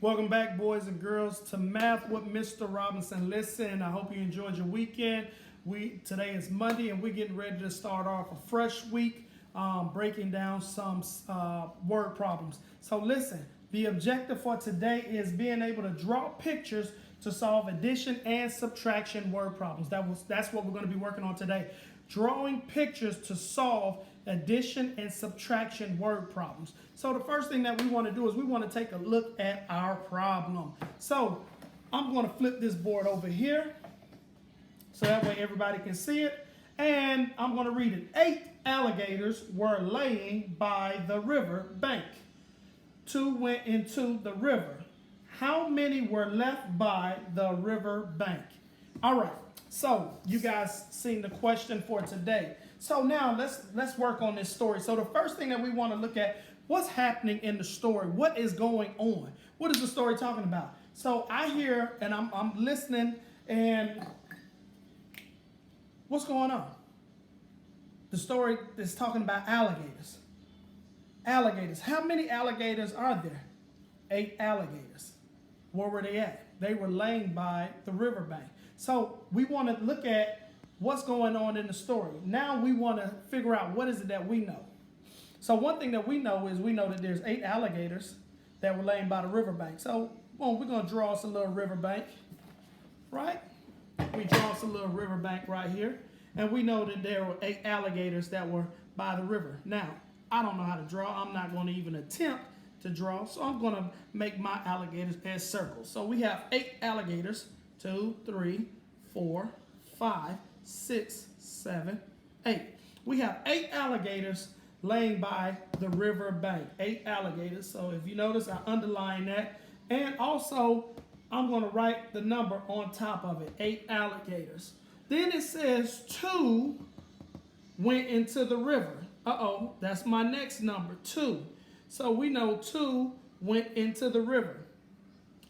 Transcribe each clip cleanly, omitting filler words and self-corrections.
Welcome back, boys and girls, to Math with Mr. Robinson. Listen, I hope you enjoyed your weekend. Today is Monday, and we're getting ready to start off a fresh week, breaking down some word problems. So listen, the objective for today is being able to draw pictures to solve addition and subtraction word problems. That's what we're going to be working on today. Drawing pictures to solve addition and subtraction word problems. So the first thing that we want to do is we want to take a look at our problem. So I'm going to flip this board over here so that way everybody can see it. And I'm going to read it. 8 alligators were laying by the river bank. 2 went into the river. How many were left by the river bank? All right. So you guys seen the question for today. So now let's work on this story. So the first thing that we want to look at, what's happening in the story? What is going on? What is the story talking about? So I hear and I'm listening, and what's going on? The story is talking about alligators. Alligators. How many alligators are there? 8 alligators. Where were they at? They were laying by the riverbank. So we want to look at what's going on in the story. Now we want to figure out what is it that we know. So one thing that we know is we know that there's 8 alligators that were laying by the riverbank. So well, we're going to draw us a little riverbank, right? We draw us a little riverbank right here. And we know that there were 8 alligators that were by the river. Now, I don't know how to draw. I'm not going to even attempt to draw. So I'm going to make my alligators as circles. So we have 8 alligators. 2, 3, 4, 5, 6, 7, 8. We have 8 alligators laying by the river bank. 8 alligators. So if you notice, I underline that. And also, I'm going to write the number on top of it. 8 alligators. Then it says 2 went into the river. Uh-oh, that's my next number, 2. So we know 2 went into the river.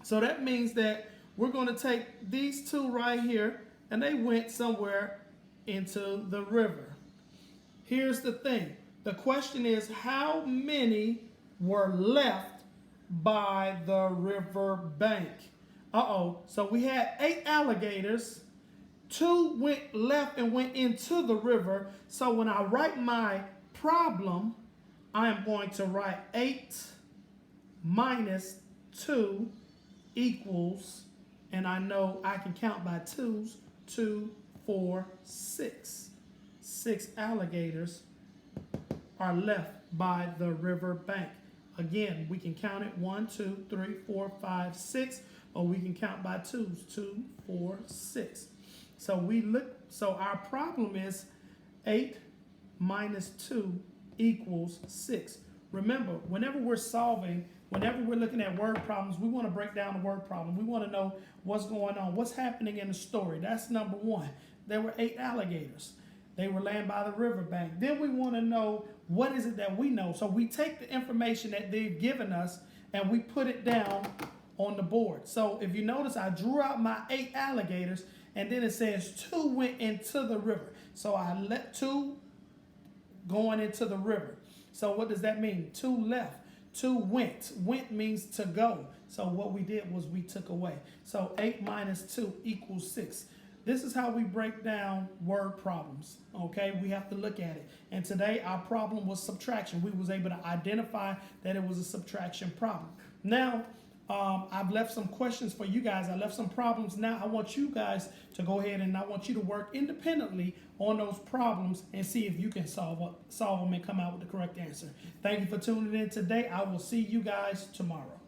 So that means that we're going to take these 2 right here, and they went somewhere into the river. Here's the thing. The question is, how many were left by the river bank? Uh-oh. So we had 8 alligators. 2 went left and went into the river. So when I write my problem, I am going to write 8 minus 2 equals, and I know I can count by 2s, 2, 4, 6. 6 alligators are left by the river bank. Again, we can count it 1, 2, 3, 4, 5, 6, or we can count by 2s, 2, 4, 6. So our problem is 8 minus 2 equals 6. Remember, whenever we're looking at word problems, we want to break down the word problem. We want to know what's going on, what's happening in the story. That's number 1. There were 8 alligators. They were laying by the riverbank. Then we want to know what is it that we know. So we take the information that they've given us and we put it down on the board. So if you notice, I drew out my 8 alligators, and then it says 2 went into the river. So I let 2 going into the river. So what does that mean? 2 left. 2 went. Went means to go. So what we did was we took away. So 8 minus 2 equals 6. This is how we break down word problems. Okay, we have to look at it. And today our problem was subtraction. We was able to identify that it was a subtraction problem. Now, I've left some questions for you guys. I left some problems. Now I want you guys to go ahead and I want you to work independently on those problems and see if you can solve them and come out with the correct answer. Thank you for tuning in today. I will see you guys tomorrow.